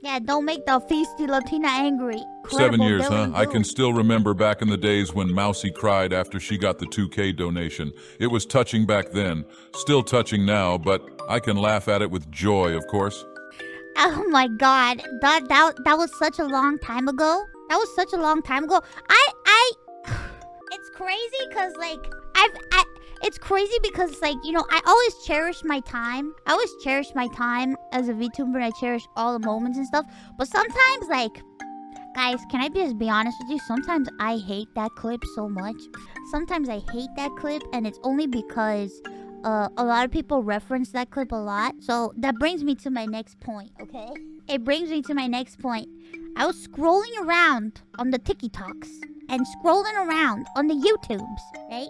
Yeah, don't make the feisty Latina angry. 7 years, Credible huh? Billy I Boo. can still remember back in the days when Mousey cried after she got the 2K donation. It was touching back then, still touching now, but I can laugh at it with joy, of course. Oh my god, that was such a long time ago. That was such a long time ago. It's crazy because like it's crazy because like I always cherish my time. I always cherish my time as a VTuber. I cherish all the moments and stuff. But sometimes like, guys, can I just be honest with you? Sometimes I hate that clip so much. Sometimes I hate that clip, and it's only because a lot of people reference that clip a lot. So that brings me to my next point, okay? It brings me to my next point. I was scrolling around on the TikToks and scrolling around on the YouTubes, right?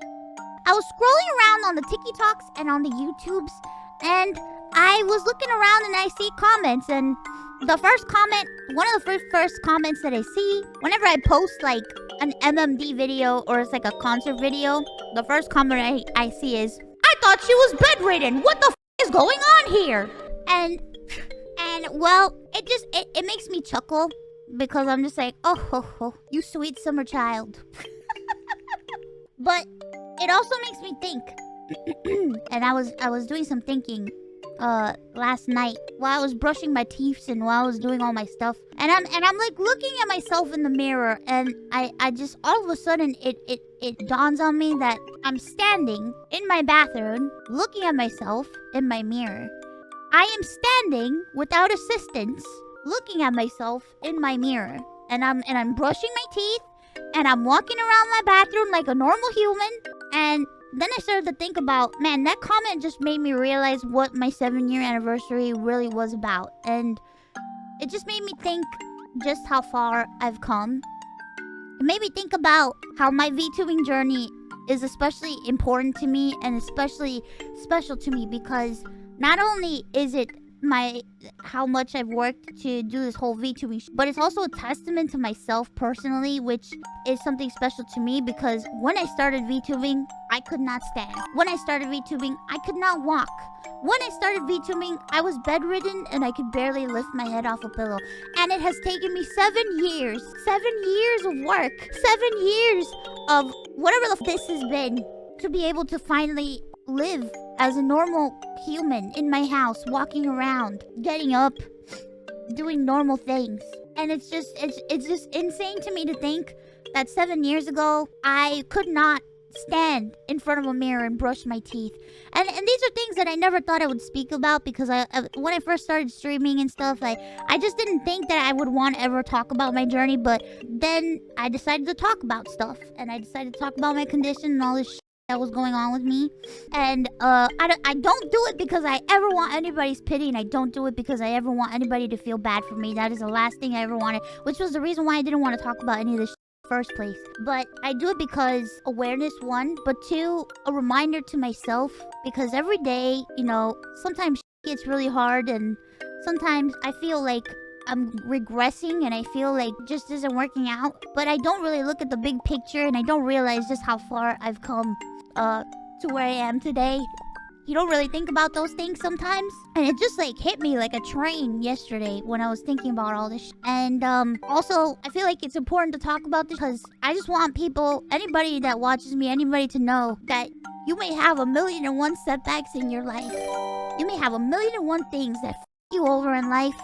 I was scrolling around on the TikToks and on the YouTubes, and I was looking around and I see comments, and the first comment, one of the first comments that I see, whenever I post like an MMD video or it's like a concert video, the first comment I see is, I thought she was bedridden. What the is going on here? And well, it makes me chuckle because I'm just like, oh, you sweet summer child. But it also makes me think. And I was doing some thinking last night while I was brushing my teeth and while I was doing all my stuff, and I'm like looking at myself in the mirror, and I just all of a sudden it dawns on me that I'm standing in my bathroom looking at myself in my mirror. I am standing without assistance looking at myself in my mirror, and I'm brushing my teeth, and I'm walking around my bathroom like a normal human. And then I started to think about, man, that comment just made me realize what my 7-year anniversary really was about. And it just made me think just how far I've come. It made me think about how my VTubing journey is especially important to me and especially special to me because not only is it how much I've worked to do this whole VTubing, but it's also a testament to myself personally, which is something special to me because when I started VTubing, I could not stand. When I started VTubing, I could not walk. When I started VTubing, I was bedridden and I could barely lift my head off a pillow. And it has taken me 7 years. 7 years of work. 7 years of whatever this has been to be able to finally live as a normal human in my house, walking around, getting up, doing normal things. And it's just insane to me to think that 7 years ago, I could not stand in front of a mirror and brush my teeth. And these are things that I never thought I would speak about because when I first started streaming and stuff, I just didn't think that I would want to ever talk about my journey. But then I decided to talk about stuff, and I decided to talk about my condition and all this shit that was going on with me. And I don't do it because I ever want anybody's pity, and I don't do it because I ever want anybody to feel bad for me. That is the last thing I ever wanted, which was the reason why I didn't want to talk about any of this first place. But I do it because awareness, one, but two, a reminder to myself, because every day, sometimes gets really hard, and sometimes I feel like I'm regressing and I feel like just isn't working out, but I don't really look at the big picture, and I don't realize just how far I've come to where I am today. You don't really think about those things sometimes. And it just hit me like a train yesterday when I was thinking about all this And also, I feel like it's important to talk about this because I just want people, anybody that watches me, anybody to know that you may have 1,000,001 setbacks in your life. You may have 1,000,001 things that you over in life.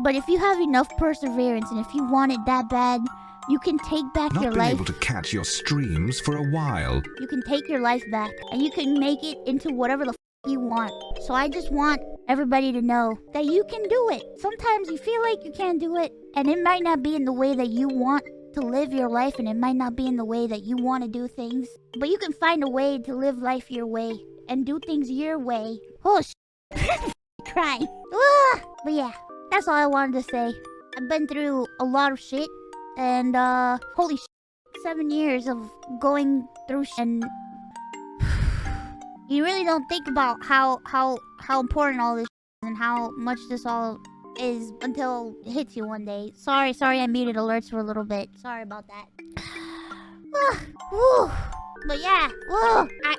But if you have enough perseverance and if you want it that bad, you can take back your life. Not been able to catch your streams for a while. You can take your life back and you can make it into whatever the you want. So I just want everybody to know that you can do it. Sometimes you feel like you can't do it, and it might not be in the way that you want to live your life, and it might not be in the way that you want to do things. But you can find a way to live life your way and do things your way. Oh, crying. But yeah, that's all I wanted to say. I've been through a lot of shit. And, holy shit, 7 years of going through shit, and you really don't think about how important all this shit is and how much this all is until it hits you one day. Sorry, I muted alerts for a little bit. Sorry about that. But yeah,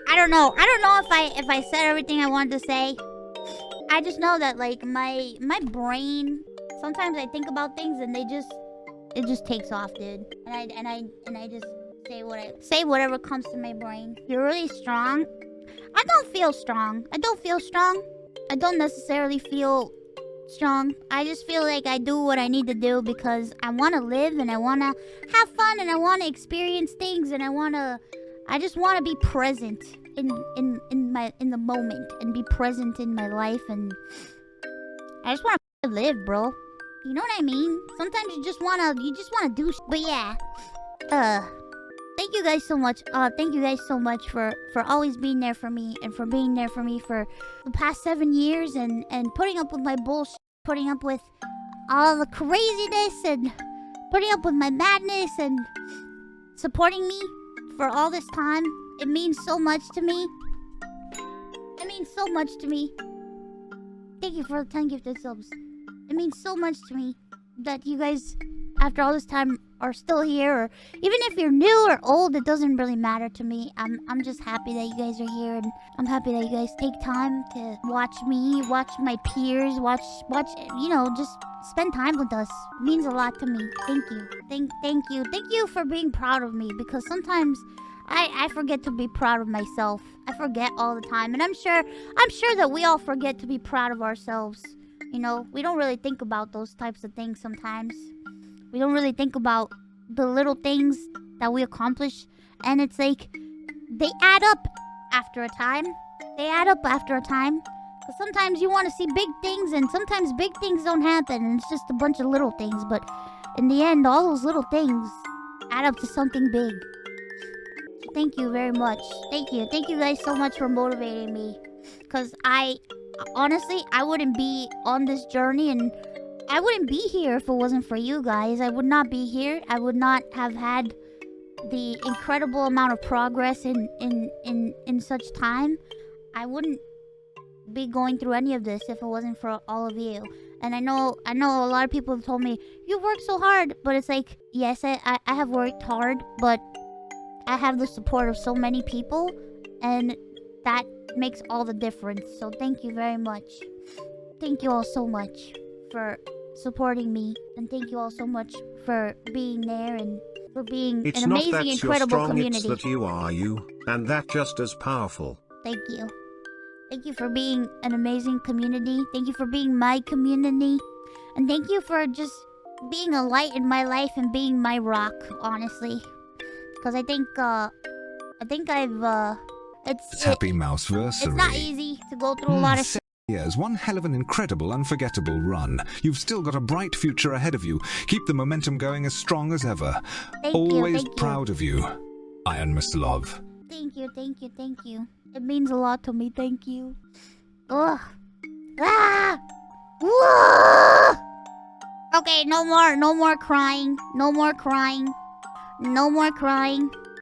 I don't know. I don't know if I said everything I wanted to say. I just know that, my brain sometimes I think about things and it just takes off, dude. And I just say whatever comes to my brain. You're really strong. I don't feel strong. I don't necessarily feel strong. I just feel like I do what I need to do because I want to live and I want to have fun and I want to experience things and I just want to be present in the moment and be present in my life, and I just want to live, bro. You know what I mean? Sometimes you just want to do but yeah. Thank you guys so much. Thank you guys so much for always being there for me and for being there for me for the past 7 years and putting up with my bullshit, putting up with all the craziness and putting up with my madness and supporting me for all this time. It means so much to me. It means so much to me. Thank you for the 10 gifted subs. It means so much to me that you guys, after all this time, are still here. Or even if you're new or old, it doesn't really matter to me. I'm just happy that you guys are here, and I'm happy that you guys take time to watch me, watch my peers, watch you know, just spend time with us. It means a lot to me. Thank you. Thank you for being proud of me, because sometimes I forget to be proud of myself. I forget all the time, and I'm sure that we all forget to be proud of ourselves. You know, we don't really think about those types of things sometimes. We don't really think about the little things that we accomplish, and it's like they add up after a time. Because sometimes you want to see big things, and sometimes big things don't happen, and it's just a bunch of little things. But in the end, all those little things add up to something big. So thank you very much. Thank you guys so much for motivating me. Because honestly, I wouldn't be on this journey, and I wouldn't be here if it wasn't for you guys. I would not be here. I would not have had the incredible amount of progress in such time. I wouldn't be going through any of this if it wasn't for all of you. And I know a lot of people have told me, you work so hard, but it's like, yes, I have worked hard, but I have the support of so many people, and that makes all the difference. So thank you very much. Thank you all so much for supporting me, and thank you all so much for being there and for being it's an not amazing, that incredible you're strong, community. it's that you are you, and that just as powerful. Thank you. Thank you for being an amazing community. Thank you for being my community. And thank you for just being a light in my life and being my rock, honestly. Because I think I've It's Happy Mouseversary. it's not easy to go through a lot of shit. Years, one hell of an incredible, unforgettable run. You've still got a bright future ahead of you. Keep the momentum going as strong as ever. Always proud of you. Ironmouse love. Thank you. It means a lot to me. Thank you. Ugh. Ah! Whoa! Okay, no more crying. No more crying.